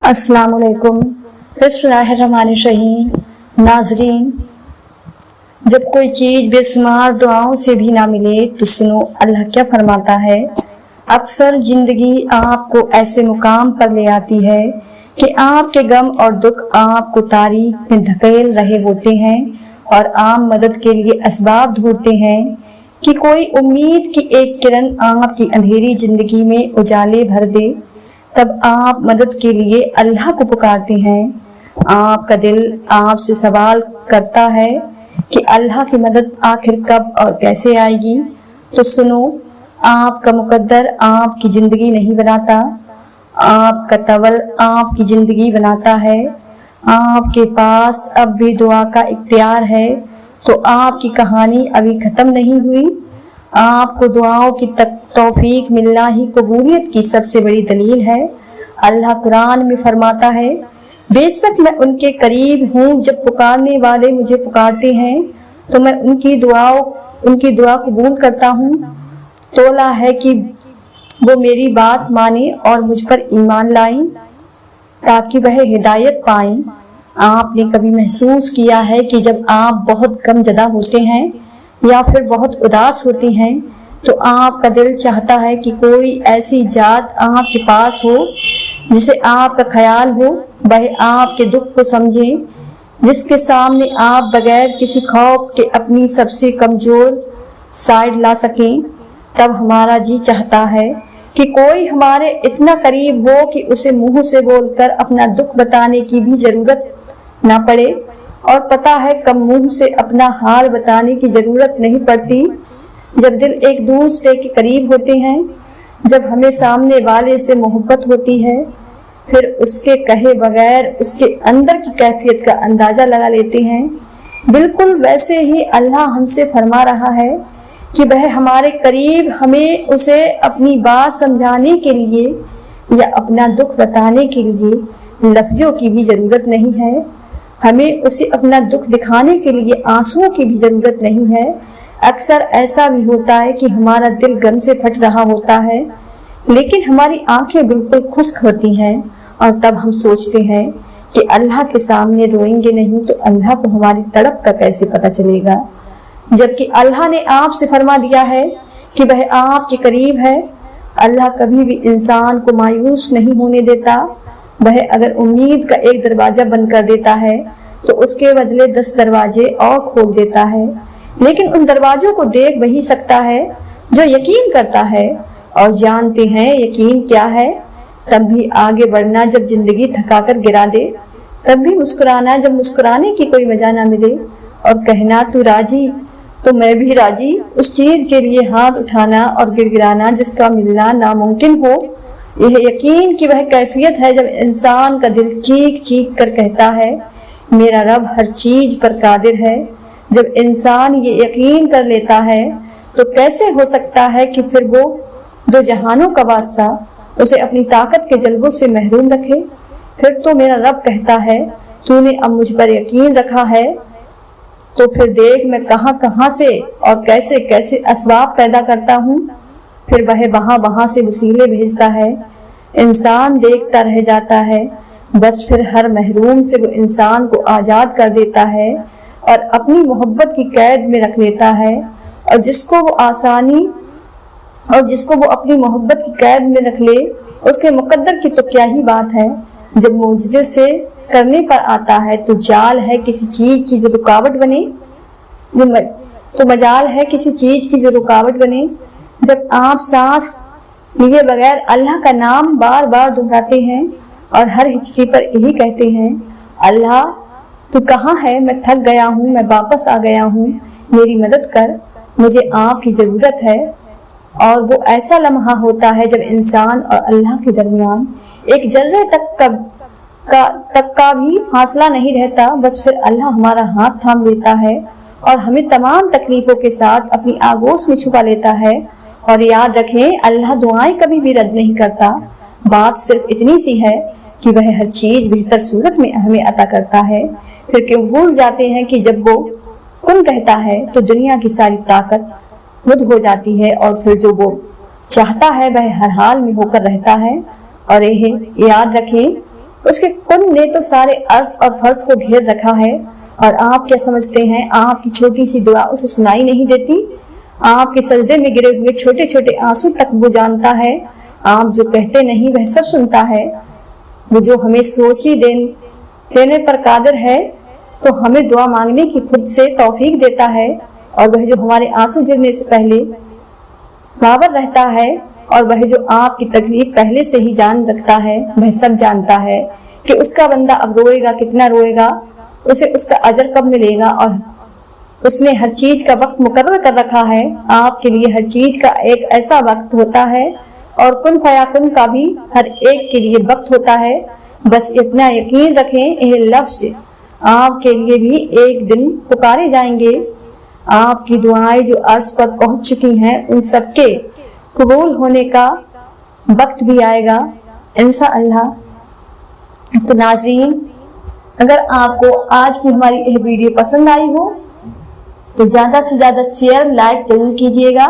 अस्सलाम वालेकुम। बिस्मिल्लाहिर्रहमानिर्रहीम। नाजरीन, जब कोई चीज बेशुमार दुआओं से भी ना मिले तो सुनो अल्लाह क्या फरमाता है। अक्सर जिंदगी आपको ऐसे मुकाम पर ले आती है कि आपके गम और दुख आपको तारीख में धकेल रहे होते हैं और आम मदद के लिए असबाब ढूंढते हैं कि कोई उम्मीद की एक किरण आपकी अंधेरी जिंदगी में उजाले भर दे। तब आप मदद के लिए अल्लाह को पुकारते हैं। आपका दिल आपसे सवाल करता है कि अल्लाह की मदद आखिर कब और कैसे आएगी। तो सुनो, आपका मुकद्दर आपकी जिंदगी नहीं बनाता, आपका तवल आपकी जिंदगी बनाता है। आपके पास अब भी दुआ का इख्तियार है, तो आपकी कहानी अभी खत्म नहीं हुई। आपको दुआओं की तौफीक मिलना ही कबूलियत की सबसे बड़ी दलील है। अल्लाह कुरान में फरमाता है, बेशक मैं उनके करीब हूँ, जब पुकारने वाले मुझे पुकारते हैं तो मैं उनकी दुआ कबूल करता हूँ। तोला है कि वो मेरी बात माने और मुझ पर ईमान लाएं ताकि वह हिदायत पाएं। आपने कभी महसूस किया है कि जब आप बहुत गमज़दा होते हैं या फिर बहुत उदास होते हैं तो आपका दिल चाहता है कि कोई ऐसी जात आपके पास हो जिसे आपका ख्याल हो, वह आपके दुख को समझे, जिसके सामने आप बगैर किसी खौफ के अपनी सबसे कमजोर साइड ला सकें। तब हमारा जी चाहता है कि कोई हमारे इतना करीब हो कि उसे मुंह से बोलकर अपना दुख बताने की भी जरूरत ना पड़े। और पता है कब मुंह से अपना हाल बताने की जरूरत नहीं पड़ती, जब दिल एक दूसरे के करीब होते हैं, जब हमें सामने वाले से मोहब्बत होती है, फिर उसके कहे बगैर उसके अंदर की कैफियत का अंदाजा लगा लेते हैं। बिल्कुल वैसे ही अल्लाह हमसे फरमा रहा है कि वह हमारे करीब, हमें उसे अपनी बात समझाने के लिए या अपना दुख बताने के लिए लफ्जों की भी जरूरत नहीं है। हमें उसे अपना दुख दिखाने के लिए आंसुओं की भी जरूरत नहीं है। अक्सर ऐसा भी होता है कि हमारा दिल गम से फट रहा होता है, लेकिन हमारी आंखें बिल्कुल खुश्क होती हैं और तब हम सोचते हैं कि अल्लाह के सामने रोएंगे नहीं तो अल्लाह को हमारी तड़प का कैसे पता चलेगा, जबकि अल्लाह ने आपसे फरमा दिया है कि वह आपके करीब है। अल्लाह कभी भी इंसान को मायूस नहीं होने देता। वह अगर उम्मीद का एक दरवाजा बंद कर देता है तो उसके बदले 10 दरवाजे और खोल देता है, लेकिन उन दरवाजों को देख वही सकता है जो यकीन करता है। और जानते हैं यकीन क्या है? तब भी आगे बढ़ना जब जिंदगी थकाकर गिरा दे, तब भी मुस्कुराना जब मुस्कुराने की कोई वजह ना मिले, और कहना तू राजी तो मैं भी राजी, उस चीज के लिए हाथ उठाना और गिड़गिड़ाना जिसका मिलना नामुमकिन हो। यह यकीन की वह कैफियत है जब इंसान का दिल चीख चीख कर कहता है मेरा रब हर चीज पर कादिर है। जब इंसान ये यकीन कर लेता है तो कैसे हो सकता है कि फिर वो दो जहानों का बादशाह उसे अपनी ताकत के जलवों से महरूम रखे। फिर तो मेरा रब कहता है तूने अब मुझ पर यकीन रखा है तो फिर देख मैं कहां कहां से और कैसे कैसे असबाब पैदा करता हूँ। फिर वह वहां से वसीले भेजता है। इंसान देखता रह जाता है। बस फिर हर महरूम से वो इंसान को आजाद कर देता है और अपनी मोहब्बत की कैद में रख लेता है। और जिसको वो अपनी मोहब्बत की कैद में रख ले, उसके मुकद्दर की तो क्या ही बात है। जब मुआजिजे से करने पर आता है तो जाल है किसी चीज की जो रुकावट बने, तो मजाल है किसी चीज की जो रुकावट बने। जब आप सांस लिए बगैर अल्लाह का नाम बार बार दोहराते हैं और हर हिचकी पर यही कहते हैं अल्लाह तू कहाँ है, मैं थक गया हूँ, मैं वापस आ गया हूँ, मेरी मदद कर, मुझे आपकी जरूरत है। और वो ऐसा लम्हा होता है जब इंसान और अल्लाह के दरमियान एक जर्रे तक का भी फासला नहीं रहता। बस फिर अल्लाह हमारा हाथ थाम लेता है और हमें तमाम तकलीफों के साथ अपनी आगोश में छुपा लेता है। और याद रखें, अल्लाह दुआएं कभी भी रद्द नहीं करता। बात सिर्फ इतनी सी है कि वह हर चीज बेहतर सूरत में हमें अता करता है। फिर क्यों भूल जाते हैं कि जब वो कुन कहता है तो दुनिया की सारी ताकत मुद हो जाती है, और फिर जो वो चाहता है वह हर हाल में होकर रहता है। और यह याद रखें اس کے کن نے تو سارے عرض اور فرض کو گھیر رکھا ہے، اور آپ کیا سمجھتے ہیں آپ کی چھوٹی سی دعا اسے سنائی نہیں دیتی؟ آپ کے سجدے میں گرے ہوئے چھوٹے چھوٹے آنسو تک وہ جانتا ہے، آپ جو کہتے نہیں وہ سب سنتا ہے۔ وہ جو ہمیں سوچی دینے پر قادر ہے تو ہمیں دعا مانگنے کی خود سے توفیق دیتا ہے، اور وہ جو ہمارے آنسو گرنے سے پہلے باور رہتا ہے، اور وہ جو آپ کی تکلیف پہلے سے ہی جان رکھتا ہے، وہ سب جانتا ہے کہ اس کا بندہ اب روئے گا، کتنا روئے گا، اسے اس کا اجر کب ملے گا، اور اس نے ہر چیز کا وقت مقرر کر رکھا ہے۔ آپ کے لیے ہر چیز کا ایک ایسا وقت ہوتا ہے، اور کن فیکن کا بھی ہر ایک کے لیے وقت ہوتا ہے۔ بس اتنا یقین رکھیں یہ لفظ آپ کے لیے بھی ایک دن پکارے جائیں گے۔ آپ کی دعائیں جو عرض پر پہنچ چکی ہیں ان سب کے قبول ہونے کا وقت بھی آئے گا انشاءاللہ۔ تو ناظرین، اگر آپ کو آج کی ہماری یہ ویڈیو پسند آئی ہو تو زیادہ سے زیادہ شیئر لائک ضرور کیجیے گا،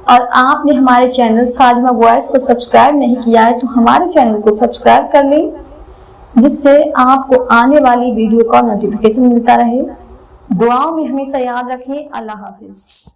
اور آپ نے ہمارے چینل ساجمہ وائس کو سبسکرائب نہیں کیا ہے تو ہمارے چینل کو سبسکرائب کر لیں، جس سے آپ کو آنے والی ویڈیو کا نوٹیفیکیشن ملتا رہے۔ دعاؤں میں ہمیشہ یاد رکھیں۔ اللہ حافظ۔